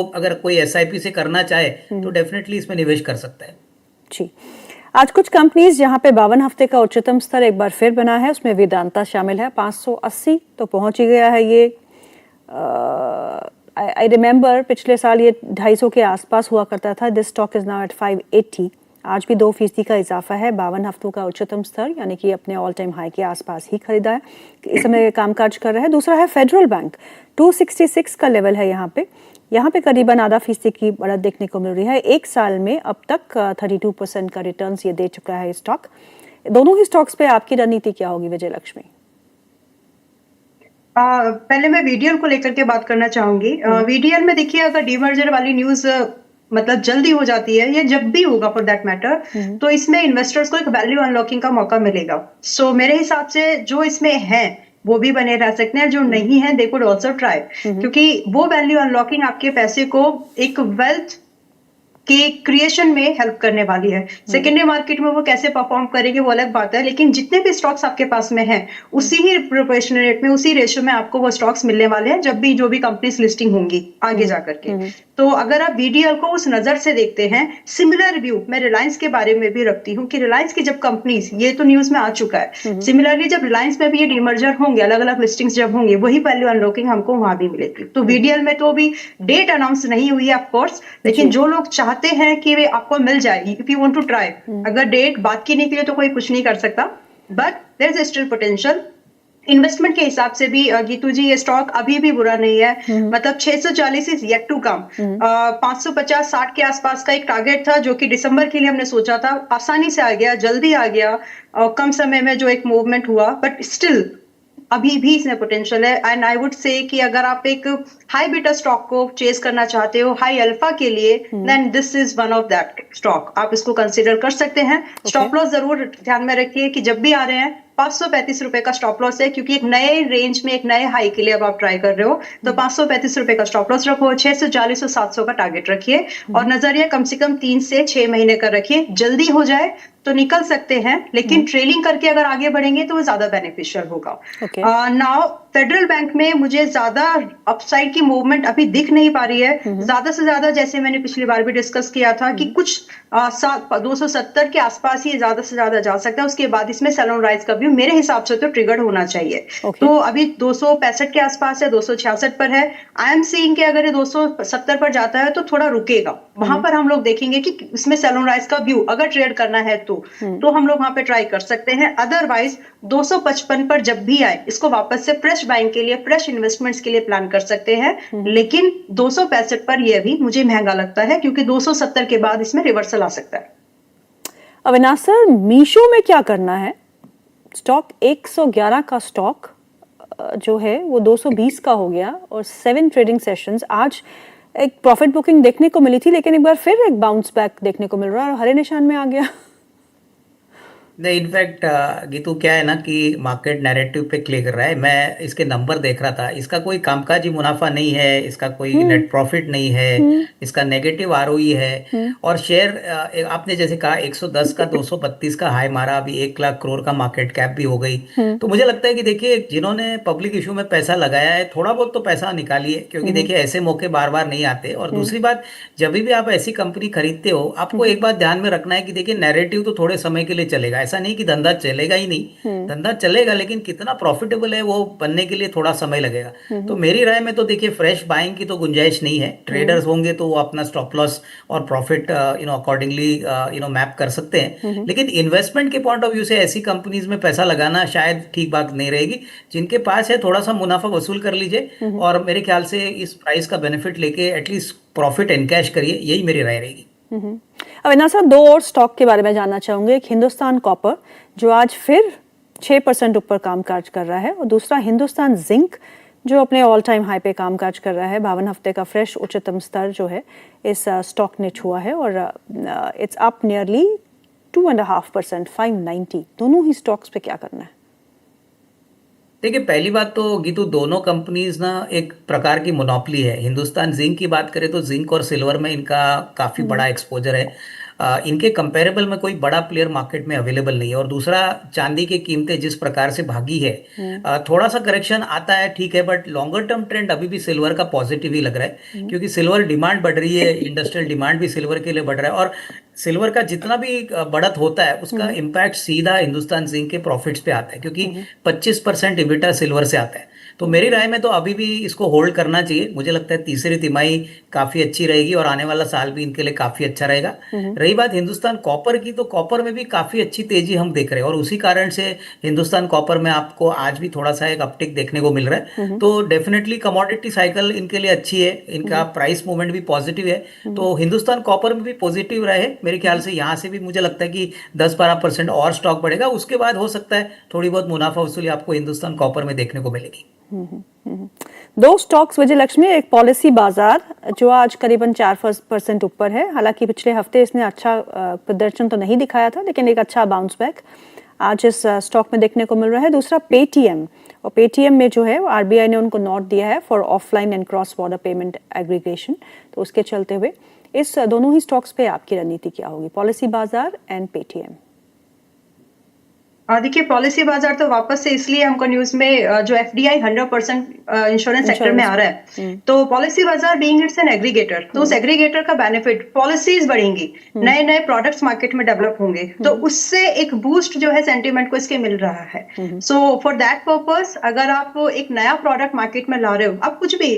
अगर कोई एसआईपी से करना चाहे तो डेफिनेटली इसमें निवेश कर सकता है। जी, आज कुछ कंपनीज जहां पे 52 हफ्ते का उच्चतम स्तर एक बार फिर बना है, उसमें वेदांता शामिल है। 580 तो पहुंच ही गया है ये। आई रिमेंबर पिछले साल ये 250 के आसपास हुआ करता था। This stock is now at 580। आज भी 2% का इजाफा है। 52 हफ्तों का उच्चतम स्तर यानी कि अपने ऑल टाइम हाई के आसपास ही खरीदा है, इस समय कामकाज कर रहा है। दूसरा है फेडरल बैंक, 266 का लेवल है यहाँ पे करीबन आधा फीसदी की बढ़त देखने को मिल रही है। एक साल में अब तक 32% का रिटर्न ये दे चुका है स्टॉक। दोनों ही स्टॉक्स पे आपकी रणनीति क्या होगी विजय लक्ष्मी? पहले मैं वीडीएल को लेकर के बात करना चाहूंगी। वीडीएल में देखिए, अगर डीमर्जर वाली न्यूज मतलब जल्दी हो जाती है या जब भी होगा फॉर दैट मैटर, तो इसमें इन्वेस्टर्स को एक वैल्यू अनलॉकिंग का मौका मिलेगा। सो मेरे हिसाब से जो इसमें है वो भी बने रह सकते हैं, जो नहीं है दे कुड ऑल्सो ट्राई, क्योंकि वो वैल्यू अनलॉकिंग आपके पैसे को एक वेल्थ के क्रिएशन में हेल्प करने वाली है। सेकेंडरी मार्केट में वो कैसे परफॉर्म करेंगे वो अलग बात है, लेकिन जितने भी स्टॉक्स आपके पास में हैं उसी ही प्रोपोर्शनल रेट में, उसी रेशियो में आपको वो स्टॉक्स मिलने वाले हैं जब भी जो भी कंपनीज लिस्टिंग होंगी आगे जाकर के। तो अगर आप वीडीएल को उस नजर से देखते हैं, सिमिलर व्यू मैं रिलायंस के बारे में भी रखती हूँ कि रिलायंस की जब कंपनीज, ये तो न्यूज में आ चुका है, सिमिलरली जब रिलायंस में भी ये डीमर्जर होंगे, अलग अलग लिस्टिंग्स जब होंगे, वही वैल्यू अनलॉकिंग हमको वहां भी मिलेगी। तो वीडीएल में तो अभी डेट अनाउंस नहीं हुई है ऑफकोर्स, लेकिन जो लोग चाहते हैं कि वे आपको मिल जाएगी, if you want to try, अगर डेट बात की नहीं की तो कोई कुछ नहीं कर सकता, but there is still potential. Investment के हिसाब से भी गीतू जी ये स्टॉक अभी भी बुरा नहीं है। मतलब 640 इज येट टू कम। 550-60 के आसपास का एक टारगेट था जो कि दिसंबर के लिए हमने सोचा था, आसानी से आ गया, जल्दी आ गया, कम समय में जो एक मूवमेंट हुआ, बट स्टिल अभी भी इसमें पोटेंशियल है। एंड आई वुड से कि अगर आप एक हाई बीटा स्टॉक को चेस करना चाहते हो हाई अल्फा के लिए, then this is one of that stock, आप इसको कंसीडर कर सकते हैं। स्टॉप लॉस जरूर ध्यान में रखिए कि जब भी आ रहे हैं 535 रुपए का स्टॉप लॉस है, क्योंकि एक नए रेंज में एक नए हाई के लिए अब आप ट्राई कर रहे हो, तो 535 रुपए का स्टॉप लॉस रखो, 640 और 700 का टारगेट रखिए, और नजरिया कम से कम 3 से 6 महीने का रखिए। जल्दी हो जाए तो निकल सकते हैं, लेकिन ट्रेलिंग करके अगर आगे बढ़ेंगे तो वो ज्यादा बेनिफिशियल होगा। नाउ फेडरल बैंक में मुझे ज्यादा अपसाइड की मूवमेंट अभी दिख नहीं पा रही है। ज्यादा से ज्यादा, जैसे मैंने पिछली बार भी डिस्कस किया था कि कुछ 270 के आसपास ही ज्यादा से ज्यादा जा सकता है, उसके बाद इसमें सेल ऑन राइज का व्यू मेरे हिसाब से तो ट्रिगर्ड होना चाहिए। तो अभी 265 के आसपास है, 266 पर है। आई एम सीइंग कि अगर ये 270 पर जाता है तो थोड़ा रुकेगा, वहां पर हम लोग देखेंगे कि इसमें सेल ऑन राइज का व्यू अगर ट्रेड करना है तो हम लोग वहां पे ट्राई कर सकते हैं। अदरवाइज 255 पर जब भी आए इसको वापस से फ्रेश बाइंग के लिए, फ्रेश इन्वेस्टमेंट्स के लिए प्लान कर सकते हैं, लेकिन 265 पर यह भी मुझे महंगा लगता है, क्योंकि 270 के बाद इसमें रिवर्सल आ सकता है। अविनाश सर, मीशो में क्या करना है? स्टॉक 111 का स्टॉक जो है वो 220 का हो गया, और 7 ट्रेडिंग सेशंस, आज एक प्रॉफिट बुकिंग देखने को मिली थी, लेकिन एक बार फिर एक बाउंस बैक देखने को मिल रहा है और हरे निशान में आ गया। नहीं, इनफैक्ट गीतू क्या है ना कि मार्केट नैरेटिव पे क्लिक कर रहा है। मैं इसके नंबर देख रहा था, इसका कोई कामकाजी मुनाफा नहीं है, इसका कोई नेट प्रॉफिट नहीं है, इसका नेगेटिव आरओई है, और शेयर आपने जैसे कहा 110 का 232 का हाई मारा, अभी 1 लाख करोड़ का मार्केट कैप भी हो गई। तो मुझे लगता है कि देखिए, जिन्होंने पब्लिक इशू में पैसा लगाया है, थोड़ा बहुत तो पैसा निकालिए, क्योंकि देखिए ऐसे मौके बार बार नहीं आते। और दूसरी बात, जब भी आप ऐसी कंपनी खरीदते हो, आपको एक बात ध्यान में रखना है कि देखिए नैरेटिव तो थोड़े समय के लिए चलेगा, ऐसा नहीं कि धंधा चलेगा ही नहीं, धंधा चलेगा, लेकिन कितना प्रॉफिटेबल है वो बनने के लिए थोड़ा समय लगेगा। तो मेरी राय में तो देखिए फ्रेश बाइंग की तो गुंजाइश नहीं है। ट्रेडर्स होंगे तो वो अपना स्टॉप लॉस और प्रॉफिट अकॉर्डिंगली मैप कर सकते हैं, लेकिन इन्वेस्टमेंट के पॉइंट ऑफ व्यू से ऐसी कंपनीज में पैसा लगाना शायद ठीक बात नहीं रहेगी। जिनके पास है थोड़ा सा मुनाफा वसूल कर लीजिए, और मेरे ख्याल से इस प्राइस का बेनिफिट लेके एटलीस्ट प्रॉफिट एनकैश करिए, यही मेरी राय रहेगी। अविनाश साहब, 2 और स्टॉक के बारे में जानना चाहूंगे। एक हिंदुस्तान कॉपर जो आज फिर 6% ऊपर कामकाज कर रहा है, और दूसरा हिंदुस्तान जिंक जो अपने ऑल टाइम हाई पे कामकाज कर रहा है। 52 हफ्ते का फ्रेश उच्चतम स्तर जो है इस स्टॉक ने छुआ है, और इट्स अप नियरली 2.5%, 590। दोनों ही स्टॉक्स पे क्या करना है? देखिए, पहली बात तो गीतू, दोनों कंपनीज ना एक प्रकार की मोनोपोली है। हिंदुस्तान जिंक की बात करें तो जिंक और सिल्वर में इनका काफी बड़ा एक्सपोजर है। इनके कंपैरेबल में कोई बड़ा प्लेयर मार्केट में अवेलेबल नहीं है। और दूसरा, चांदी की कीमतें जिस प्रकार से भागी है, थोड़ा सा करेक्शन आता है ठीक है, बट लॉन्गर टर्म ट्रेंड अभी भी सिल्वर का पॉजिटिव ही लग रहा है, क्योंकि सिल्वर डिमांड बढ़ रही है, इंडस्ट्रियल डिमांड भी सिल्वर के लिए बढ़ रहा है। और सिल्वर का जितना भी बढ़त होता है उसका इम्पैक्ट सीधा हिंदुस्तान जिंक के प्रॉफिट्स पे आता है, क्योंकि 25% इबिटा सिल्वर से आता है। तो मेरी राय में तो अभी भी इसको होल्ड करना चाहिए। मुझे लगता है तीसरी तिमाही काफी अच्छी रहेगी और आने वाला साल भी इनके लिए काफी अच्छा रहेगा। रही बात हिंदुस्तान कॉपर की, तो कॉपर में भी काफी अच्छी तेजी हम देख रहे हैं, और उसी कारण से हिंदुस्तान कॉपर में आपको आज भी थोड़ा सा एक अपटिक देखने को मिल रहा है। तो डेफिनेटली कमोडिटी साइकिल इनके लिए अच्छी है, इनका प्राइस मूवमेंट भी पॉजिटिव है। तो हिंदुस्तान कॉपर में भी पॉजिटिव रहे मेरे ख्याल से। यहाँ से भी मुझे लगता है कि 10-12% और स्टॉक बढ़ेगा, उसके बाद हो सकता है थोड़ी बहुत मुनाफा वसूली आपको हिंदुस्तान कॉपर में देखने को मिलेगी। दो स्टॉक्स विजय लक्ष्मी, एक पॉलिसी बाजार जो आज करीबन 4% ऊपर है। हालांकि पिछले हफ्ते इसने अच्छा प्रदर्शन तो नहीं दिखाया था, लेकिन एक अच्छा बाउंस बैक आज इस स्टॉक में देखने को मिल रहा है। दूसरा पेटीएम, और पेटीएम में जो है आरबीआई ने उनको नोट दिया है for offline and cross border payment aggregation, तो उसके चलते हुए इस दोनों ही स्टॉक्स पे आपकी रणनीति क्या होगी, पॉलिसी बाजार एंड पेटीएम? देखिए, पॉलिसी बाजार तो वापस से इसलिए हमको न्यूज में जो एफडीआई 100% इंश्योरेंस सेक्टर में आ रहा है, तो पॉलिसी बाजार बीइंग इट्स एन एग्रीगेटर, तो उस एग्रीगेटर का बेनिफिट, पॉलिसीज बढ़ेंगी, नए नए प्रोडक्ट्स मार्केट में डेवलप होंगे, तो उससे एक बूस्ट जो है सेंटीमेंट को इसके मिल रहा है। सो फॉर दैट पर्पस, अगर आप एक नया प्रोडक्ट मार्केट में ला रहे हो, आप कुछ भी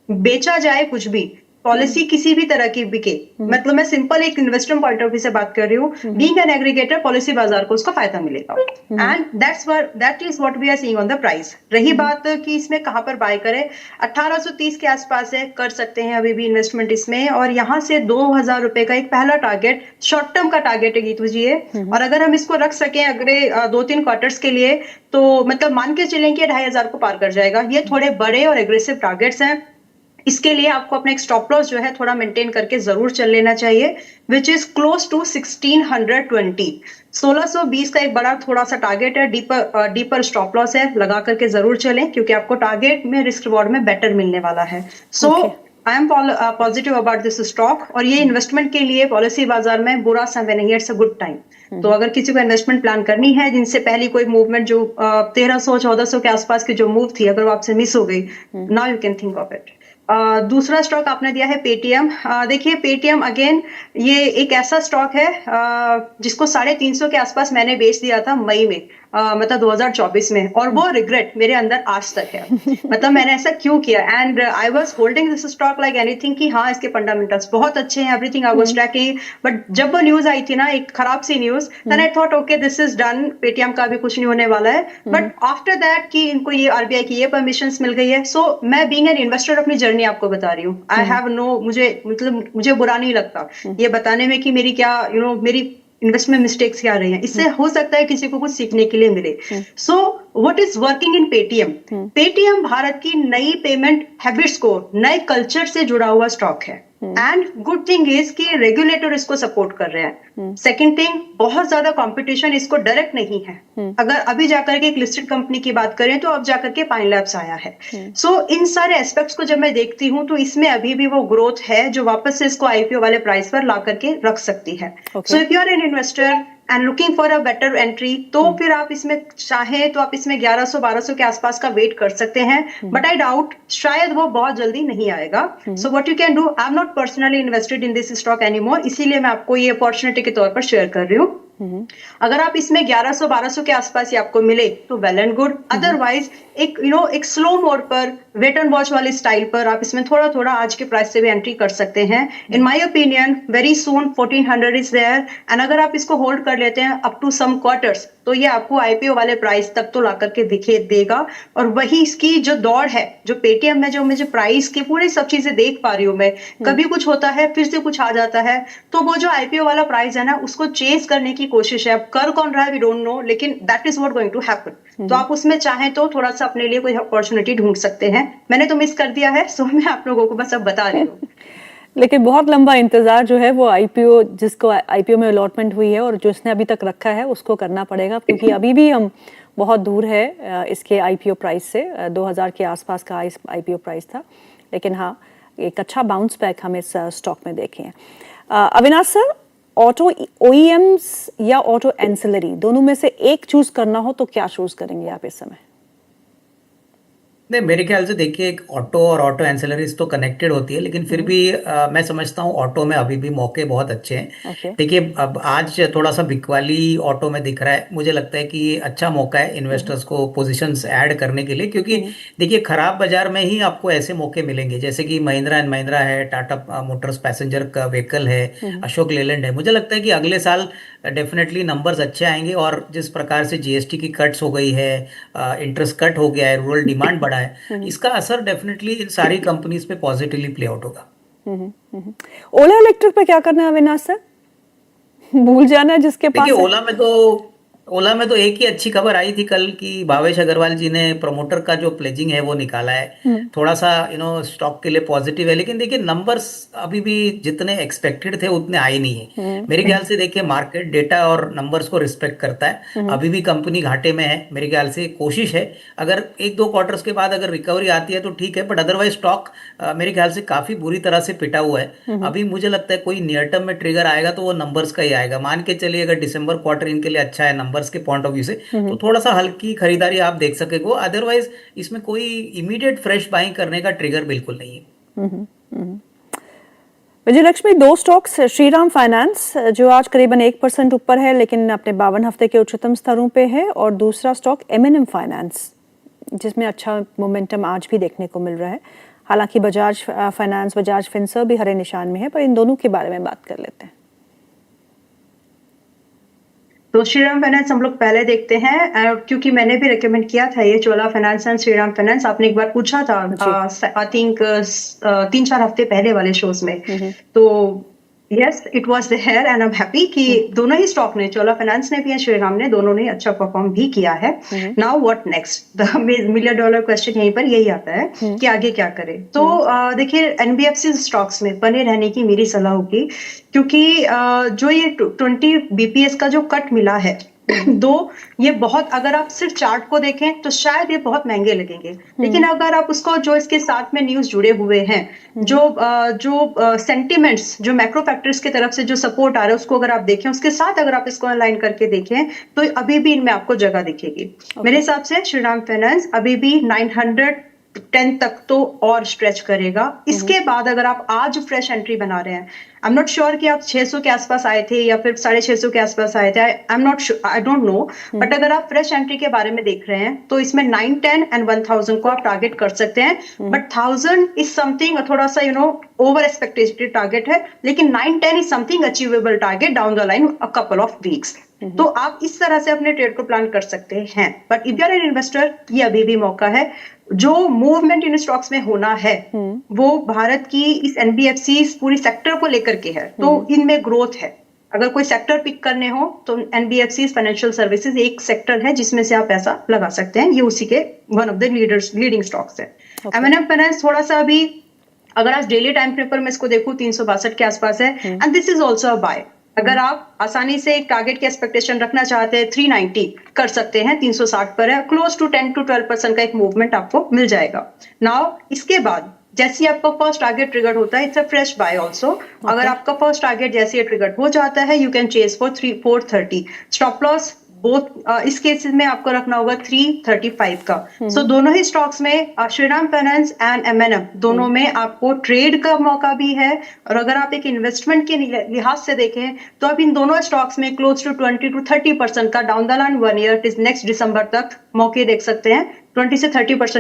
बेचा जाए कुछ भी, पॉलिसी किसी भी तरह की बिके, मतलब मैं सिंपल एक इन्वेस्टर पॉइंट ऑफ व्यू से बात कर रही हूँ, बीइंग एन एग्रीगेटर, पॉलिसी बाजार को उसका फायदा मिलेगा। And that is what we are seeing on the price. रही बात कि इसमें कहां पर बाय करें, 1830 के आसपास है, कर सकते हैं अभी भी इन्वेस्टमेंट इसमें, और यहाँ से 2000 रुपए का एक पहला टारगेट, शॉर्ट टर्म का टारगेट है गीतू जी, और अगर हम इसको रख सकें अगले 2-3 क्वार्टर्स के लिए, तो मतलब मान के चलें कि 2500 को पार कर जाएगा। ये थोड़े बड़े और एग्रेसिव टारगेट्स हैं, इसके लिए आपको अपना एक स्टॉप लॉस जो है थोड़ा मेंटेन करके जरूर चल लेना चाहिए, विच इज क्लोज टू 1620। 1620 का एक बड़ा थोड़ा सा टारगेट है, डीपर स्टॉप लॉस है, लगा करके जरूर चलें, क्योंकि आपको टारगेट में रिस्क रिवॉर्ड में बेटर मिलने वाला है। So I am positive about this stock, और ये इन्वेस्टमेंट के लिए पॉलिसी बाजार में बुरा समय नहीं है, इट्स अ गुड टाइम। तो अगर किसी को इन्वेस्टमेंट प्लान करनी है, जिनसे पहली कोई मूवमेंट जो 1300-1400 के आसपास की जो मूव थी, अगर वो आपसे मिस हो गई, now you can think of it. दूसरा स्टॉक आपने दिया है पेटीएम। देखिए, पेटीएम अगेन ये एक ऐसा स्टॉक है जिसको 350 के आसपास मैंने बेच दिया था मई में, मतलब 2024 में, और वो रिग्रेट मेरे अंदर आज तक है। मतलब मैंने ऐसा क्यों किया, and I was holding this stock like anything कि हाँ इसके फंडामेंटल्स बहुत अच्छे हैं, everything I was tracking, but जब वो न्यूज आई थी ना, एक खराब सी news, then I thought okay this is done, Paytm का भी कुछ नहीं होने वाला है। बट आफ्टर दैट कि इनको ये आरबीआई की ये परमिशंस मिल गई है, सो मैं बीइंग एन इन्वेस्टर अपनी जर्नी आपको बता रही हूँ। आई हैव नो, मुझे बुरा नहीं लगता ये बताने में कि मेरी क्या मेरी इन्वेस्टमेंट मिस्टेक्स क्या रही हैं, इससे हो सकता है किसी को कुछ सीखने के लिए मिले। So what is working in Paytm? Paytm Bharat की नई पेमेंट हैबिट्स को, नए कल्चर से जुड़ा हुआ स्टॉक है, एंड गुड थिंग इज कि रेगुलेटर इसको सपोर्ट कर रहे हैं। सेकंड थिंग, बहुत ज्यादा कंपटीशन इसको डायरेक्ट नहीं है। अगर अभी जाकर के एक लिस्टेड कंपनी की बात करें, तो अब जाकर के पाइन लैब्स आया है। सो इन सारे एस्पेक्ट्स को जब मैं देखती हूँ, तो इसमें अभी भी वो ग्रोथ है जो वापस से इसको आईपीओ वाले प्राइस पर ला करके रख सकती है। So if you are an investor and looking for a better entry, तो फिर आप इसमें चाहें तो आप इसमें 1100-1200 के आसपास का वेट कर सकते हैं, बट आई डाउट शायद वो बहुत जल्दी नहीं आएगा। So what you can do, I am not personally invested in this stock anymore, इसीलिए मैं आपको ये अपॉर्चुनिटी के तौर पर शेयर कर रही हूँ। अगर आप इसमें 1100-1200 के आसपास ही आपको मिले तो वेल एंड गुड, अदरवाइज एक स्लो मोड पर, वेट एंड वॉच वाली स्टाइल पर आप इसमें थोड़ा थोड़ा आज के प्राइस से भी एंट्री कर सकते हैं। In my opinion very soon 1400 is there, and अगर आप इसको होल्ड कर लेते हैं अप टू सम क्वार्टर्स, तो ये आपको आईपीओ वाले प्राइस तक तो ला करके देगा। और वही इसकी जो दौड़ है, जो पेटीएम में जो मुझे प्राइस की पूरी सब चीजें देख पा रही हूँ मैं, कभी कुछ होता है फिर से कुछ आ जाता है, तो वो जो आईपीओ वाला प्राइस है ना, उसको चेस करने की कोशिश है। अब कर कौन रहा है वी डोंट नो, लेकिन that is what going to happen. तो आप उसमें चाहें तो थोड़ा सा अपने लिए कोई अपॉर्चुनिटी ढूंढ सकते हैं। मैंने तो मिस कर दिया है, सो मैं आप लोगों को बस अब बता रही हूँ। लेकिन बहुत लंबा इंतजार जो है वो आईपीओ, जिसको आईपीओ में अलॉटमेंट हुई है और जो इसने अभी तक रखा है, उसको करना पड़ेगा, क्योंकि अभी भी हम बहुत दूर है इसके आईपीओ प्राइस से। 2000 के आसपास का आईपीओ प्राइस था, लेकिन हाँ एक अच्छा बाउंस बैक हम इस स्टॉक में देखे हैं। अविनाश सर, ऑटो ओईएम्स या ऑटो एंसिलरी, दोनों में से एक चूज करना हो तो क्या चूज करेंगे आप इस समय? नहीं, मेरे ख्याल से देखिए, एक ऑटो और ऑटो एंसिलरीज तो कनेक्टेड होती है, लेकिन फिर भी मैं समझता हूँ ऑटो में अभी भी मौके बहुत अच्छे हैं। ओके। देखिए, अब आज थोड़ा सा बिकवाली ऑटो में दिख रहा है, मुझे लगता है कि ये अच्छा मौका है इन्वेस्टर्स को पोजीशंस ऐड करने के लिए, क्योंकि देखिए खराब बाजार में ही आपको ऐसे मौके मिलेंगे, जैसे कि महिंद्रा एंड महिंद्रा है, टाटा मोटर्स पैसेंजर का व्हीकल है, अशोक लेलैंड है। मुझे लगता है कि अगले साल डेफिनेटली नंबर्स अच्छे आएंगे, और जिस प्रकार से जीएसटी की कट्स हो गई है, इंटरेस्ट कट हो गया है, रूरल डिमांड बढ़ा है, इसका असर डेफिनेटली इन सारी कंपनीज पे पॉजिटिवली प्ले आउट होगा। ओला इलेक्ट्रिक पे क्या करना है अविनाश सर? भूल जाना जिसके देखिए, पास है। ओला में तो एक ही अच्छी खबर आई थी कल की, भावेश अग्रवाल जी ने प्रमोटर का जो प्लेजिंग है वो निकाला है। थोड़ा सा स्टॉक के लिए पॉजिटिव है, लेकिन देखिए नंबर्स अभी भी जितने एक्सपेक्टेड थे उतने आए नहीं है। मेरे ख्याल से देखिए, मार्केट डेटा और नंबर्स को रिस्पेक्ट करता है। अभी भी कंपनी घाटे में है, मेरे ख्याल से कोशिश है, अगर एक दो क्वार्टर्स के बाद अगर रिकवरी आती है तो ठीक है, बट अदरवाइज स्टॉक मेरे ख्याल से काफी बुरी तरह से पिटा हुआ है। अभी मुझे लगता है कोई नियर टर्म में ट्रिगर आएगा तो वो नंबर्स का ही आएगा। मान के चलिए अगर दिसंबर क्वार्टर इनके लिए अच्छा है नंबर्स के पॉइंट ऑफ व्यू से, तो थोड़ा सा हल्की खरीदारी आप देख सकेंगे। अदरवाइज इसमें कोई इमीडिएट फ्रेश बाइंग करने का ट्रिगर बिल्कुल नहीं है। विजयलक्ष्मी, दो स्टॉक्स, श्रीराम फाइनेंस जो आज करीबन 1% ऊपर है लेकिन अपने 52 हफ्ते के उच्चतम स्तरों पे है, और दूसरा स्टॉक एमएनएम फाइनेंस जिसमें अच्छा मोमेंटम आज भी देखने को मिल रहा है। हालांकि बजाज फाइनेंस, बजाज फिनसर्व भी हरे निशान में है, पर इन दोनों के बारे में बात कर लेते हैं। तो श्रीराम फाइनेंस हम लोग पहले देखते हैं, क्योंकि मैंने भी रेकमेंड किया था ये चोला फाइनेंस एंड श्रीराम फाइनेंस। आपने एक बार पूछा था आई थिंक 3-4 हफ्ते पहले वाले शोज में। तो yes, it was there and I am happy कि दोनों ही स्टॉक ने, चोला फाइनेंस ने भी और श्रीराम ने, दोनों ने अच्छा परफॉर्म भी किया है। Now what next, the million dollar question यहीं पर यही आता है कि आगे क्या करें। तो देखिए, एनबीएफसी स्टॉक्स में बने रहने की मेरी सलाह होगी, क्योंकि जो ये 20 बीपीएस का जो कट मिला है, दो ये बहुत, अगर आप सिर्फ चार्ट को देखें तो शायद ये बहुत महंगे लगेंगे, लेकिन अगर आप उसको, जो इसके साथ में न्यूज जुड़े हुए हैं, जो सेंटिमेंट्स, जो मैक्रो फैक्टर्स की तरफ से जो सपोर्ट आ रहा है, उसको अगर आप देखें, उसके साथ अगर आप इसको अलाइन करके देखें, तो अभी भी इनमें आपको जगह दिखेगी। मेरे हिसाब से श्रीराम फाइनेंस अभी भी 910 तक तो और स्ट्रेच करेगा। इसके बाद अगर आप आज फ्रेश एंट्री बना रहे हैं, आई एम नॉट श्योर कि आप 600 के आसपास आए थे या फिर 650 के आसपास आए थे, I am not sure, I don't know, but अगर आप फ्रेश एंट्री के बारे में देख रहे हैं तो इसमें 910 एंड 1000 को आप टारगेट कर सकते हैं। बट 1000 इज समथिंग थोड़ा सा ओवर एक्सपेक्टेड टारगेट है, लेकिन 910 is something achievable target down the line a couple of weeks. तो आप इस तरह से अपने ट्रेड को प्लान कर सकते हैं। But if you are an investor, ये अभी भी मौका है। जो मूवमेंट इन स्टॉक्स में होना है वो भारत की इस एनबीएफसी पूरी सेक्टर को लेकर के है, तो इनमें ग्रोथ है। अगर कोई सेक्टर पिक करने हो तो एनबीएफसी फाइनेंशियल सर्विसेज एक सेक्टर है जिसमें से आप पैसा लगा सकते हैं। ये उसी के one of the leading stocks है। एमएनएम फाइनेंस थोड़ा सा अभी, अगर आज डेली टाइम फ्रेम पर मैं इसको देखूं, 362 के आसपास है, and this is also a buy. अगर आप आसानी से एक टारगेट की एक्सपेक्टेशन रखना चाहते हैं, 390 कर सकते हैं, 360 पर है, क्लोज टू 10 to 12% का एक मूवमेंट आपको मिल जाएगा। नाउ इसके बाद जैसे आपका फर्स्ट टारगेट ट्रिगर होता है, it's a fresh bye also. अगर आपका फर्स्ट टारगेट जैसे ट्रिगर हो जाता है, you can chess for 430। Stop loss both इस केस में आपको रखना होगा 335 का। सो दोनों ही स्टॉक्स में, श्रीराम फाइनेंस एंड एमएनएम, दोनों में आपको ट्रेड का मौका भी है। और अगर आप एक इन्वेस्टमेंट के लिहाज से देखें तो आप इन दोनों स्टॉक्स में क्लोज टू 20 to 30% का down the line 1 year next दिसंबर तक मौके देख सकते हैं। 20 से 30%